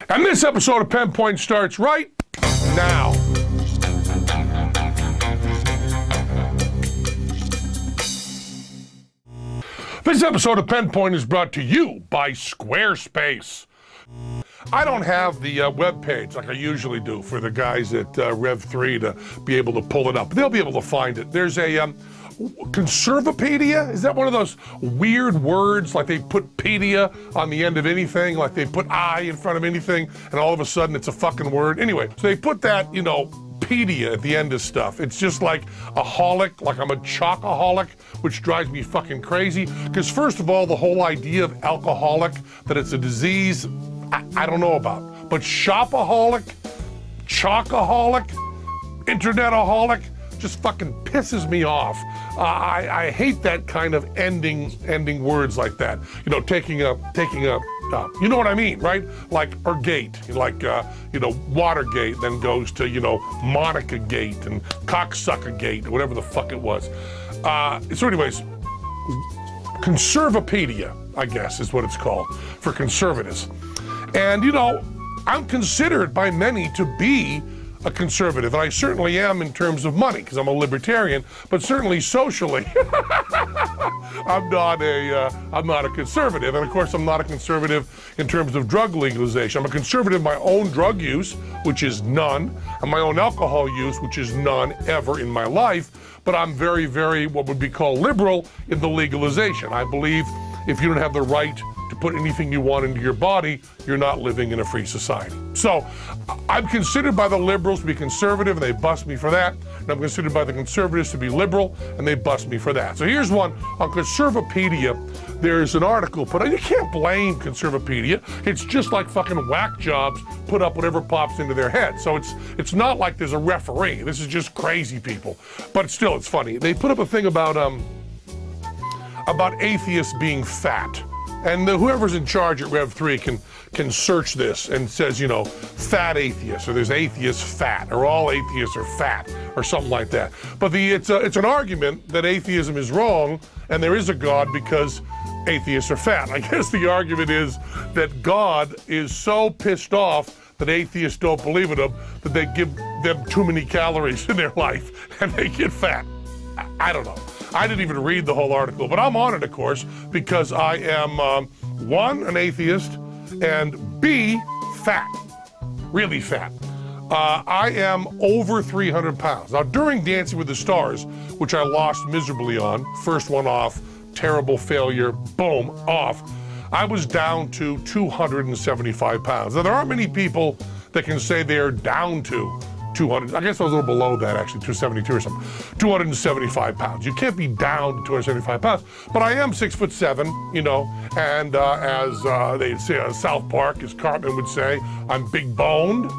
And this episode of Penn Point starts right now. This episode of Penn Point is brought to you by Squarespace. I don't have the web page like I usually do for the guys at Rev3 to be able to pull it up. They'll be able to find it. There's a Conservapedia? Is that one of those weird words, like they put pedia on the end of anything, like they put I in front of anything, and all of a sudden it's a fucking word? Anyway, so they put that, you know, pedia at the end of stuff. It's just like a holic, like I'm a chocoholic, which drives me fucking crazy. Because first of all, the whole idea of alcoholic, that it's a disease, I don't know about. But shopaholic, chocoholic, internetaholic, just fucking pisses me off. I hate that kind of ending words like that. You know, taking a, you know what I mean, right? Like, or gate, like, you know, Watergate then goes to, you know, Monica Gate and Cocksucker Gate, or whatever the fuck it was. So anyways, Conservapedia, I guess, is what it's called, for conservatives. And, you know, I'm considered by many to be a conservative, and I certainly am in terms of money, because I'm a libertarian, but certainly socially, I'm not a conservative. And of course, I'm not a conservative in terms of drug legalization. I'm a conservative in my own drug use, which is none, and my own alcohol use, which is none ever in my life. But I'm very, very, what would be called liberal in the legalization. I believe if you don't have the right to put anything you want into your body, you're not living in a free society. So I'm considered by the liberals to be conservative, and they bust me for that. And I'm considered by the conservatives to be liberal, and they bust me for that. So here's one on Conservapedia. There's an article put on. You can't blame Conservapedia. It's just like fucking whack jobs put up whatever pops into their head. So it's not like there's a referee. This is just crazy people. But still, it's funny. They put up a thing about atheists being fat. And whoever's in charge at Rev3 can search this and says, you know, fat atheists, or there's atheists fat, or all atheists are fat, or something like that. But it's an argument that atheism is wrong, and there is a God because atheists are fat. I guess the argument is that God is so pissed off that atheists don't believe in him that they give them too many calories in their life, and they get fat. I don't know. I didn't even read the whole article, but I'm on it, of course, because I am, one, an atheist, and B, fat, really fat. I am over 300 pounds. Now, during Dancing with the Stars, which I lost miserably on, first one off, terrible failure, boom, off, I was down to 275 pounds. Now, there aren't many people that can say they are down to 200, I guess I was a little below that actually, 272 or something, 275 pounds. You can't be down to 275 pounds, but I am 6'7", you know, and as they'd say on South Park, as Cartman would say, I'm big boned.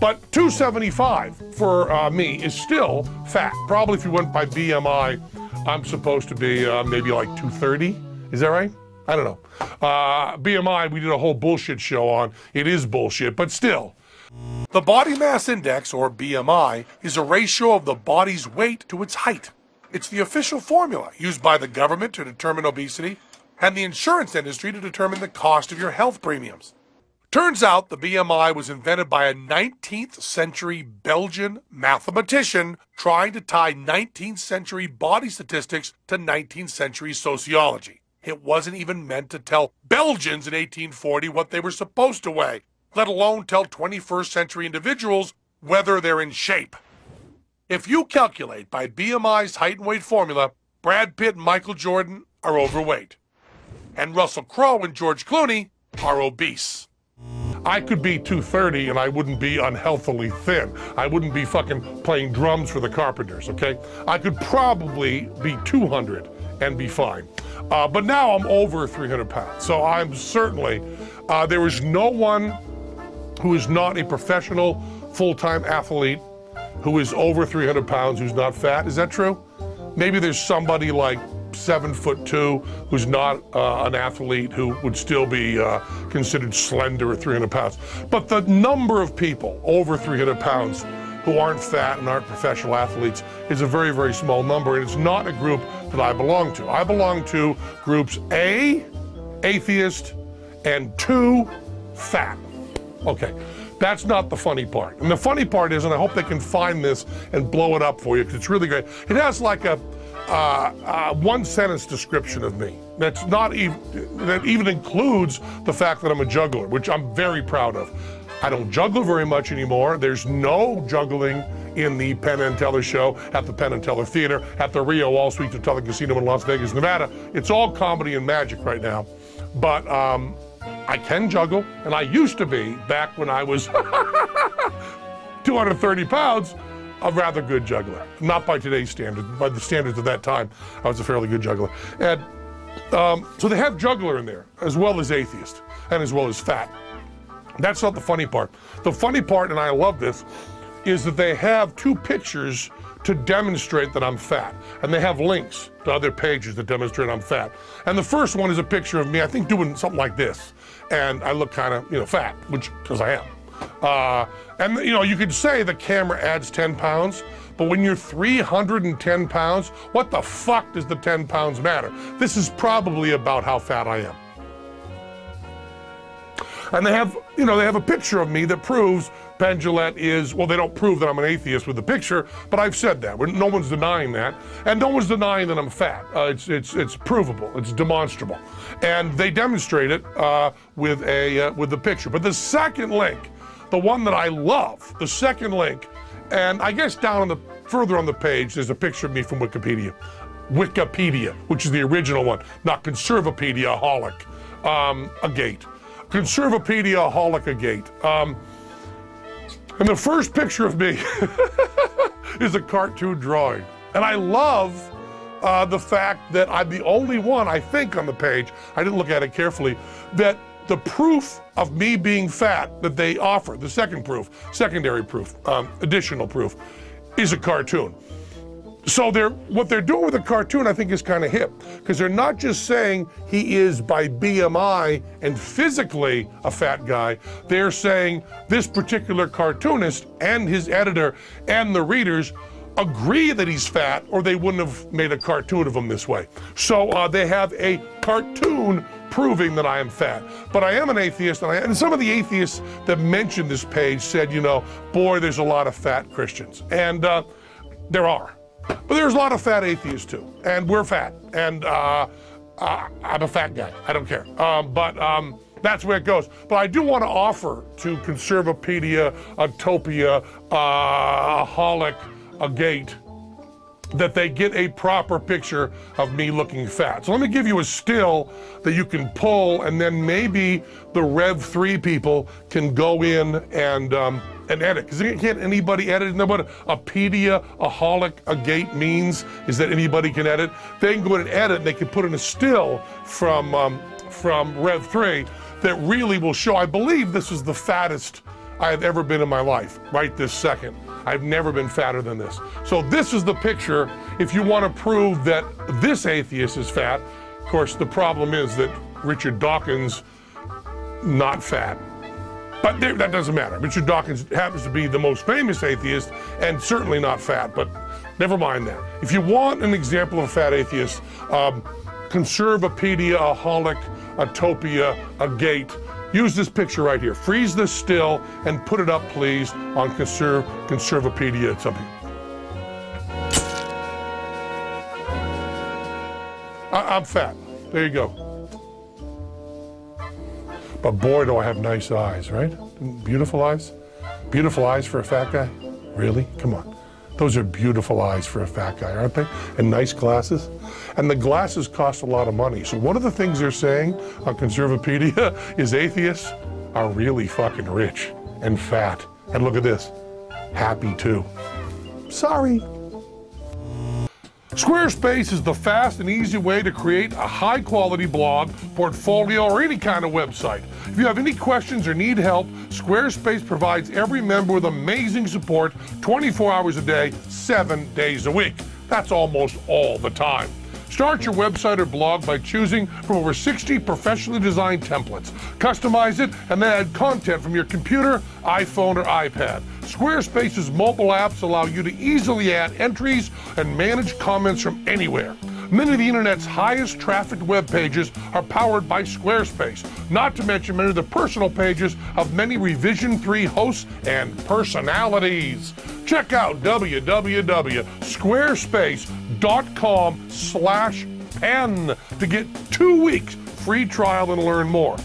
But 275 for me is still fat. Probably if you went by BMI, I'm supposed to be maybe like 230, is that right? I don't know. BMI, we did a whole bullshit show on. It is bullshit, but still. The body mass index, or BMI, is a ratio of the body's weight to its height. It's the official formula used by the government to determine obesity and the insurance industry to determine the cost of your health premiums. Turns out the BMI was invented by a 19th century Belgian mathematician trying to tie 19th century body statistics to 19th century sociology. It wasn't even meant to tell Belgians in 1840 what they were supposed to weigh, let alone tell 21st century individuals whether they're in shape. If you calculate by BMI's height and weight formula, Brad Pitt and Michael Jordan are overweight, and Russell Crowe and George Clooney are obese. I could be 230 and I wouldn't be unhealthily thin. I wouldn't be fucking playing drums for the Carpenters, okay? I could probably be 200 and be fine. But now I'm over 300 pounds, so I'm certainly, there is no one who is not a professional full-time athlete who is over 300 pounds who's not fat. Is that true? Maybe there's somebody like 7'2" who's not an athlete who would still be considered slender at 300 pounds. But the number of people over 300 pounds who aren't fat and aren't professional athletes is a very, very small number, and it's not a group that I belong to. I belong to groups A atheist, and 2, fat. Okay, that's not the funny part. And the funny part is, and I hope they can find this and blow it up for you, because it's really great. It has like a one-sentence description of me. That's not even, that even includes the fact that I'm a juggler, which I'm very proud of. I don't juggle very much anymore. There's no juggling in the Penn and Teller show, at the Penn and Teller Theater, at the Rio All Suites Hotel and Casino in Las Vegas, Nevada. It's all comedy and magic right now. But I can juggle, and I used to be, back when I was 230 pounds, a rather good juggler. Not by today's standards, by the standards of that time, I was a fairly good juggler. And so they have juggler in there, as well as atheist, and as well as fat. That's not the funny part. The funny part, and I love this, is that they have 2 pictures to demonstrate that I'm fat. And they have links to other pages that demonstrate I'm fat. And the first one is a picture of me, I think, doing something like this. And I look kind of, fat, which, because I am. And, you could say the camera adds 10 pounds, but when you're 310 pounds, what the fuck does the 10 pounds matter? This is probably about how fat I am. And they have, they have a picture of me that proves Penn Jillette is, well, they don't prove that I'm an atheist with the picture, but I've said that. No one's denying that. And no one's denying that I'm fat. It's provable, it's demonstrable. And they demonstrate it with the picture. But the second link, the one that I love, the second link, and I guess further on the page, there's a picture of me from Wikipedia. Wikipedia, which is the original one, not Conservapedia-holic, a gate. Conservapedia-holic-a-gate. And the first picture of me is a cartoon drawing. And I love the fact that I'm the only one, I think, on the page, I didn't look at it carefully, that the proof of me being fat that they offer, the second proof, secondary proof, additional proof, is a cartoon. So what they're doing with the cartoon, I think, is kind of hip, because they're not just saying he is by BMI and physically a fat guy. They're saying this particular cartoonist and his editor and the readers agree that he's fat, or they wouldn't have made a cartoon of him this way. So they have a cartoon proving that I am fat. But I am an atheist, and some of the atheists that mentioned this page said, boy, there's a lot of fat Christians. And there are. But there's a lot of fat atheists too, and we're fat, and I'm a fat guy, I don't care. But that's where it goes. But I do want to offer to Conservapedia, Utopia, Holic, a gate, that they get a proper picture of me looking fat. So let me give you a still that you can pull, and then maybe the Rev 3 people can go in and edit, because can't anybody edit? No, what a pedia, a holic, a gate means is that anybody can edit. They can go in and edit, and they can put in a still from Rev 3 that really will show. I believe this is the fattest I have ever been in my life, right this second. I've never been fatter than this. So this is the picture if you want to prove that this atheist is fat. Of course, the problem is that Richard Dawkins, not fat. But that doesn't matter. Richard Dawkins happens to be the most famous atheist and certainly not fat, but never mind that. If you want an example of a fat atheist, Conservapedia, a holic, Utopia, a gate, use this picture right here. Freeze this still and put it up, please, on Conservapedia or something. I'm fat. There you go. But boy, do I have nice eyes, right? Beautiful eyes? Beautiful eyes for a fat guy? Really? Come on. Those are beautiful eyes for a fat guy, aren't they? And nice glasses. And the glasses cost a lot of money. So one of the things they're saying on Conservapedia is atheists are really fucking rich and fat. And look at this, happy too. Sorry. Squarespace is the fast and easy way to create a high-quality blog, portfolio, or any kind of website. If you have any questions or need help, Squarespace provides every member with amazing support 24 hours a day, 7 days a week. That's almost all the time. Start your website or blog by choosing from over 60 professionally designed templates. Customize it and then add content from your computer, iPhone, or iPad. Squarespace's mobile apps allow you to easily add entries and manage comments from anywhere. Many of the internet's highest trafficked web pages are powered by Squarespace, not to mention many of the personal pages of many Revision 3 hosts and personalities. Check out www.squarespace.com/Penn to get 2 weeks free trial and learn more.